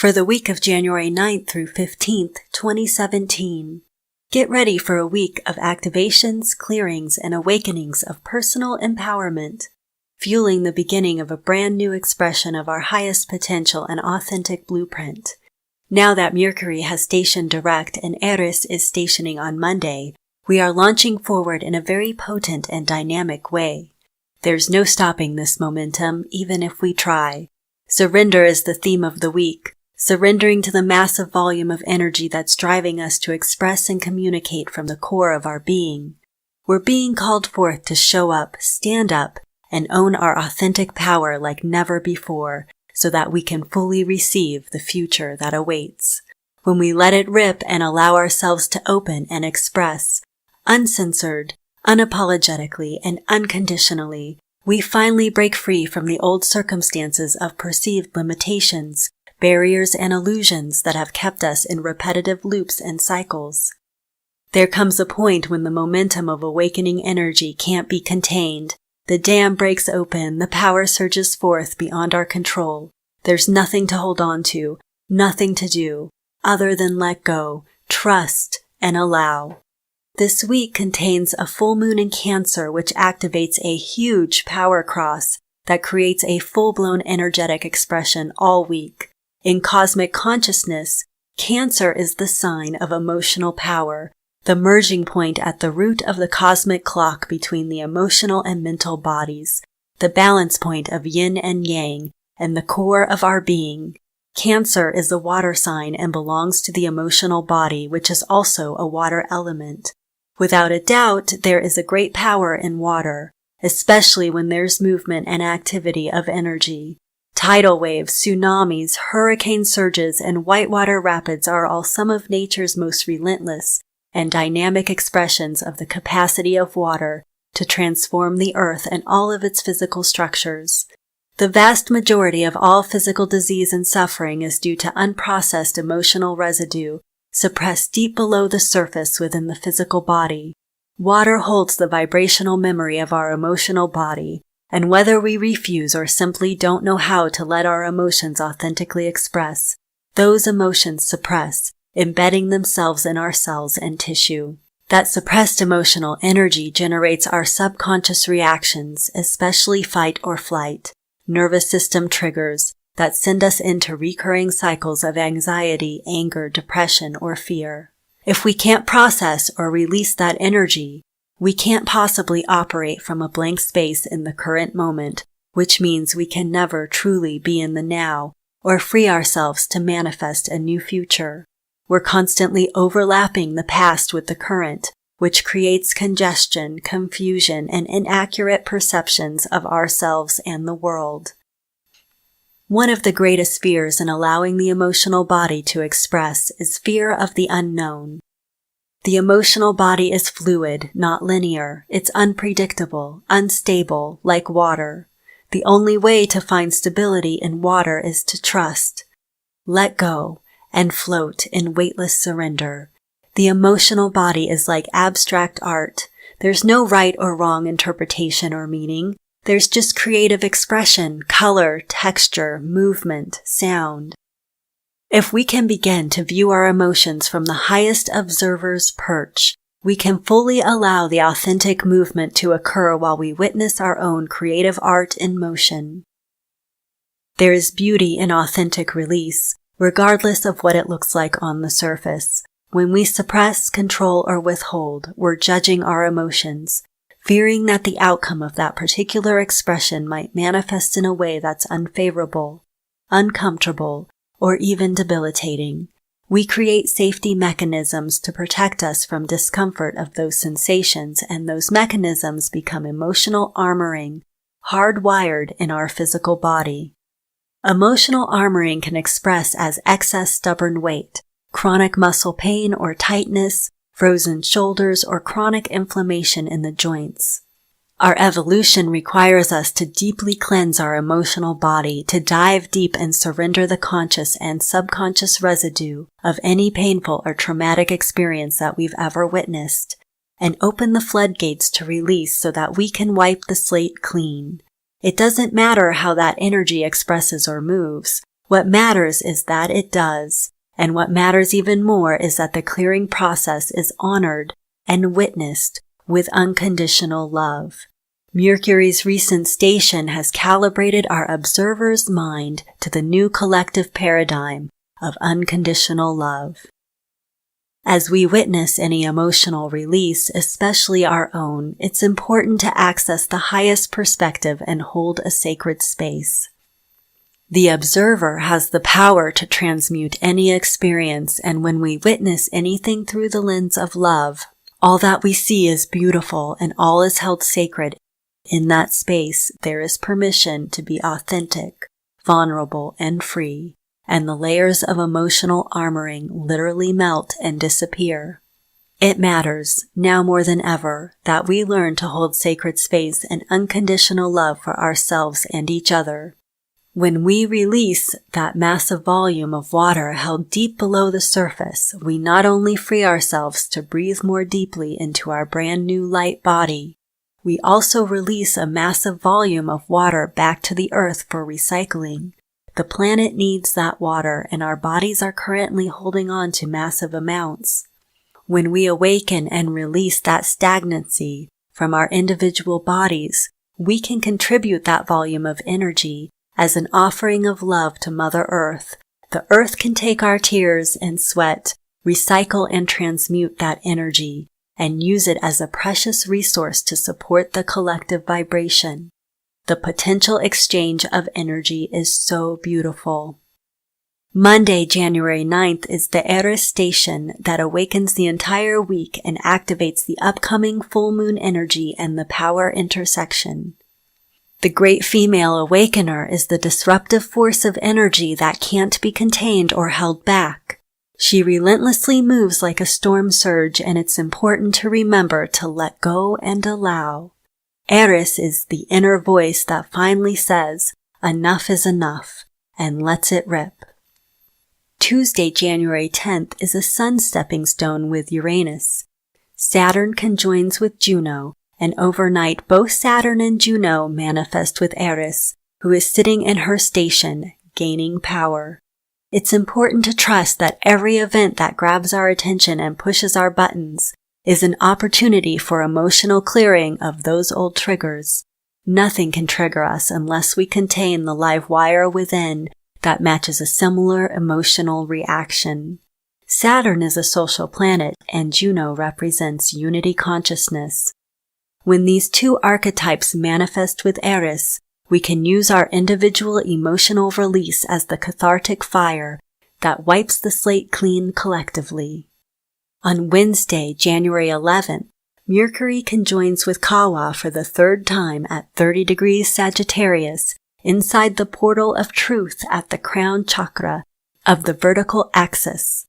For the week of January 9th through 15th, 2017, get ready for a week of activations, clearings, and awakenings of personal empowerment, fueling the beginning of a brand new expression of our highest potential and authentic blueprint. Now that Mercury has stationed direct and Eris is stationing on Monday, we are launching forward in a very potent and dynamic way. There's no stopping this momentum, even if we try. Surrender is the theme of the week. Surrendering to the massive volume of energy that's driving us to express and communicate from the core of our being. We're being called forth to show up, stand up, and own our authentic power like never before, so that we can fully receive the future that awaits. When we let it rip and allow ourselves to open and express, uncensored, unapologetically, and unconditionally, we finally break free from the old circumstances of perceived limitations, barriers, and illusions that have kept us in repetitive loops and cycles. There comes a point when the momentum of awakening energy can't be contained. The dam breaks open, the power surges forth beyond our control. There's nothing to hold on to, nothing to do, other than let go, trust, and allow. This week contains a full moon in Cancer, which activates a huge power cross that creates a full-blown energetic expression all week. In cosmic consciousness, Cancer is the sign of emotional power, the merging point at the root of the cosmic clock between the emotional and mental bodies, the balance point of yin and yang, and the core of our being. Cancer is a water sign and belongs to the emotional body, which is also a water element. Without a doubt, there is a great power in water, especially when there's movement and activity of energy. Tidal waves, tsunamis, hurricane surges, and whitewater rapids are all some of nature's most relentless and dynamic expressions of the capacity of water to transform the earth and all of its physical structures. The vast majority of all physical disease and suffering is due to unprocessed emotional residue suppressed deep below the surface within the physical body. Water holds the vibrational memory of our emotional body, and whether we refuse or simply don't know how to let our emotions authentically express, those emotions suppress, embedding themselves in our cells and tissue. That suppressed emotional energy generates our subconscious reactions, especially fight or flight, nervous system triggers that send us into recurring cycles of anxiety, anger, depression, or fear. If we can't process or release that energy, we can't possibly operate from a blank space in the current moment, which means we can never truly be in the now or free ourselves to manifest a new future. We're constantly overlapping the past with the current, which creates congestion, confusion, and inaccurate perceptions of ourselves and the world. One of the greatest fears in allowing the emotional body to express is fear of the unknown. The emotional body is fluid, not linear. It's unpredictable, unstable, like water. The only way to find stability in water is to trust, let go, and float in weightless surrender. The emotional body is like abstract art. There's no right or wrong interpretation or meaning. There's just creative expression, color, texture, movement, sound. If we can begin to view our emotions from the highest observer's perch, we can fully allow the authentic movement to occur while we witness our own creative art in motion. There is beauty in authentic release, regardless of what it looks like on the surface. When we suppress, control, or withhold, we're judging our emotions, fearing that the outcome of that particular expression might manifest in a way that's unfavorable, uncomfortable, or even debilitating. We create safety mechanisms to protect us from discomfort of those sensations, and those mechanisms become emotional armoring, hardwired in our physical body. Emotional armoring can express as excess stubborn weight, chronic muscle pain or tightness, frozen shoulders, or chronic inflammation in the joints. Our evolution requires us to deeply cleanse our emotional body, to dive deep and surrender the conscious and subconscious residue of any painful or traumatic experience that we've ever witnessed. and open the floodgates to release so that we can wipe the slate clean. It doesn't matter how that energy expresses or moves. What matters is that it does. And what matters even more is that the clearing process is honored and witnessed with unconditional love. Mercury's recent station has calibrated our observer's mind to the new collective paradigm of unconditional love. As we witness any emotional release, especially our own, it's important to access the highest perspective and hold a sacred space. The observer has the power to transmute any experience, and when we witness anything through the lens of love, all that we see is beautiful and all is held sacred. In that space, there is permission to be authentic, vulnerable, and free, and the layers of emotional armoring literally melt and disappear. It matters, now more than ever, that we learn to hold sacred space and unconditional love for ourselves and each other. When we release that massive volume of water held deep below the surface, we not only free ourselves to breathe more deeply into our brand new light body, we also release a massive volume of water back to the earth for recycling. The planet needs that water, and our bodies are currently holding on to massive amounts. When we awaken and release that stagnancy from our individual bodies, we can contribute that volume of energy as an offering of love to Mother Earth. The earth can take our tears and sweat, recycle and transmute that energy, and use it as a precious resource to support the collective vibration. The potential exchange of energy is so beautiful. Monday, January 9th is the Eris station that awakens the entire week and activates the upcoming full moon energy and the power intersection. The great female awakener is the disruptive force of energy that can't be contained or held back. She relentlessly moves like a storm surge, and it's important to remember to let go and allow. Eris is the inner voice that finally says, enough is enough, and lets it rip. Tuesday, January 10th is a sun stepping stone with Uranus. Saturn conjoins with Juno, and overnight both Saturn and Juno manifest with Eris, who is sitting in her station, gaining power. It's important to trust that every event that grabs our attention and pushes our buttons is an opportunity for emotional clearing of those old triggers. Nothing can trigger us unless we contain the live wire within that matches a similar emotional reaction. Saturn is a social planet, and Juno represents unity consciousness. When these two archetypes manifest with Eris, we can use our individual emotional release as the cathartic fire that wipes the slate clean collectively. On Wednesday, January 11th, Mercury conjoins with Kawa for the third time at 30 degrees Sagittarius inside the portal of truth at the crown chakra of the vertical axis.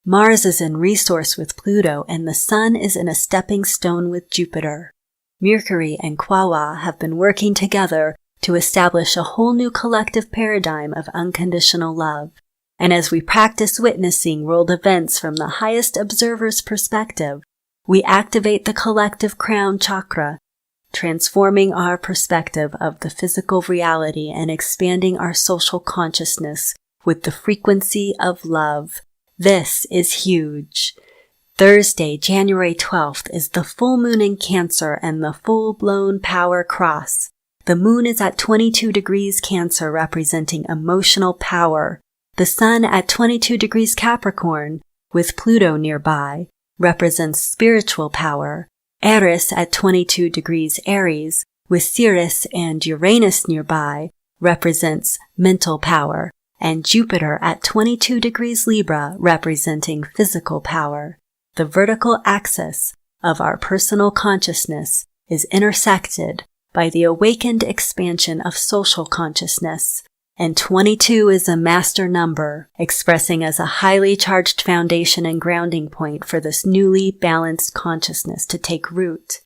Mars is in resource with Pluto, and the Sun is in a stepping stone with Jupiter. Mercury and Kawa have been working together to establish a whole new collective paradigm of unconditional love. And as we practice witnessing world events from the highest observer's perspective, we activate the collective crown chakra, transforming our perspective of the physical reality and expanding our social consciousness with the frequency of love. This is huge. Thursday, January 12th is the full moon in Cancer and the full-blown power cross. The moon is at 22 degrees Cancer, representing emotional power. The Sun at 22 degrees Capricorn, with Pluto nearby, represents spiritual power. Eris at 22 degrees Aries, with Ceres and Uranus nearby, represents mental power. And Jupiter at 22 degrees Libra, representing physical power. The vertical axis of our personal consciousness is intersected by the awakened expansion of social consciousness. And 22 is a master number, expressing as a highly charged foundation and grounding point for this newly balanced consciousness to take root.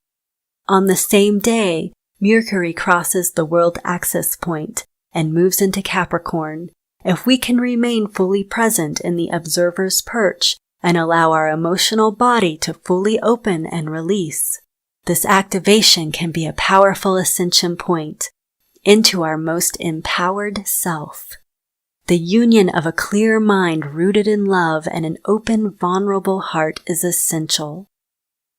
On the same day, Mercury crosses the world axis point and moves into Capricorn. If we can remain fully present in the observer's perch, and allow our emotional body to fully open and release. This activation can be a powerful ascension point into our most empowered self. The union of a clear mind rooted in love and an open, vulnerable heart is essential.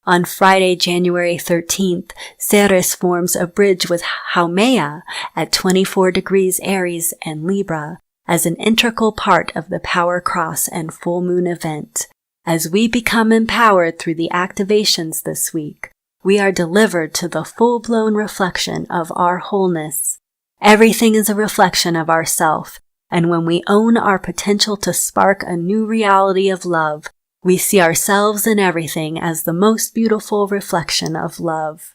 On Friday, January 13th, Ceres forms a bridge with Haumea at 24 degrees Aries and Libra as an integral part of the Power Cross and Full Moon event. As we become empowered through the activations this week, we are delivered to the full-blown reflection of our wholeness. Everything is a reflection of ourself, and when we own our potential to spark a new reality of love, we see ourselves and everything as the most beautiful reflection of love.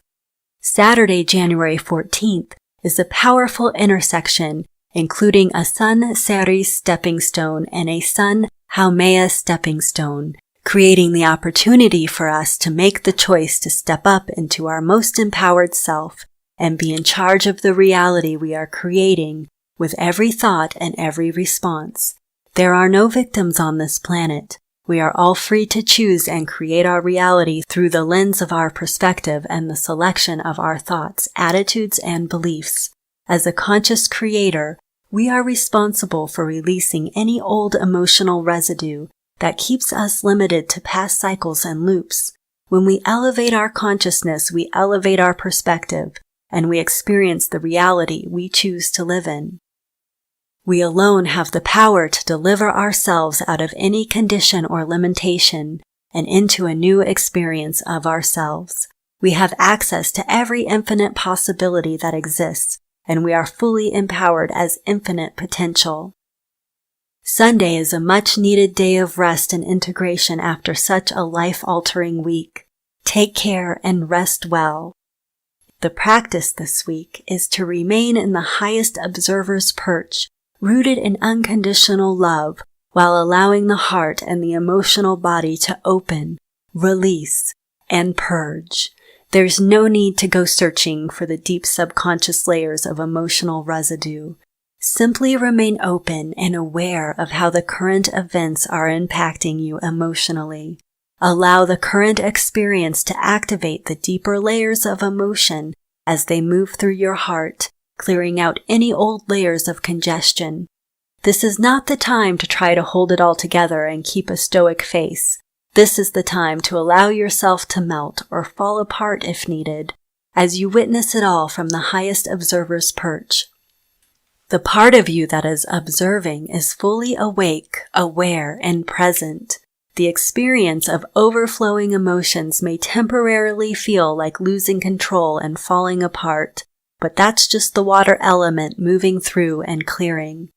Saturday, January 14th, is a powerful intersection, including a Sun Ceres stepping stone and a Sun Haumea stepping stone, creating the opportunity for us to make the choice to step up into our most empowered self and be in charge of the reality we are creating with every thought and every response. There are no victims on this planet. We are all free to choose and create our reality through the lens of our perspective and the selection of our thoughts, attitudes, and beliefs. As a conscious creator, we are responsible for releasing any old emotional residue that keeps us limited to past cycles and loops. When we elevate our consciousness, we elevate our perspective, and we experience the reality we choose to live in. We alone have the power to deliver ourselves out of any condition or limitation and into a new experience of ourselves. We have access to every infinite possibility that exists, and we are fully empowered as infinite potential. Sunday is a much-needed day of rest and integration after such a life-altering week. Take care and rest well. The practice this week is to remain in the highest observer's perch, rooted in unconditional love, while allowing the heart and the emotional body to open, release, and purge. There's no need to go searching for the deep subconscious layers of emotional residue. Simply remain open and aware of how the current events are impacting you emotionally. Allow the current experience to activate the deeper layers of emotion as they move through your heart, clearing out any old layers of congestion. This is not the time to try to hold it all together and keep a stoic face. This is the time to allow yourself to melt or fall apart if needed, as you witness it all from the highest observer's perch. The part of you that is observing is fully awake, aware, and present. The experience of overflowing emotions may temporarily feel like losing control and falling apart, but that's just the water element moving through and clearing.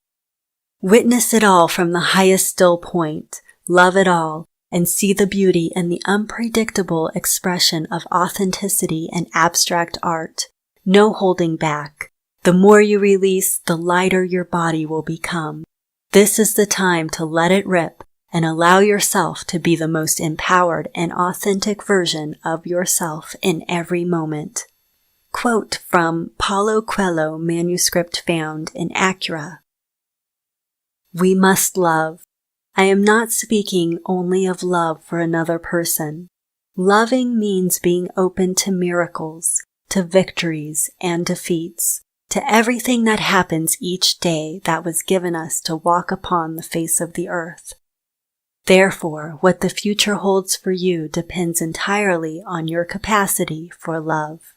Witness it all from the highest still point, love it all, and see the beauty and the unpredictable expression of authenticity and abstract art. No holding back. The more you release, the lighter your body will become. This is the time to let it rip and allow yourself to be the most empowered and authentic version of yourself in every moment. Quote from Paulo Coelho manuscript found in Acura. We must love. I am not speaking only of love for another person. Loving means being open to miracles, to victories and defeats, to everything that happens each day that was given us to walk upon the face of the earth. Therefore, what the future holds for you depends entirely on your capacity for love.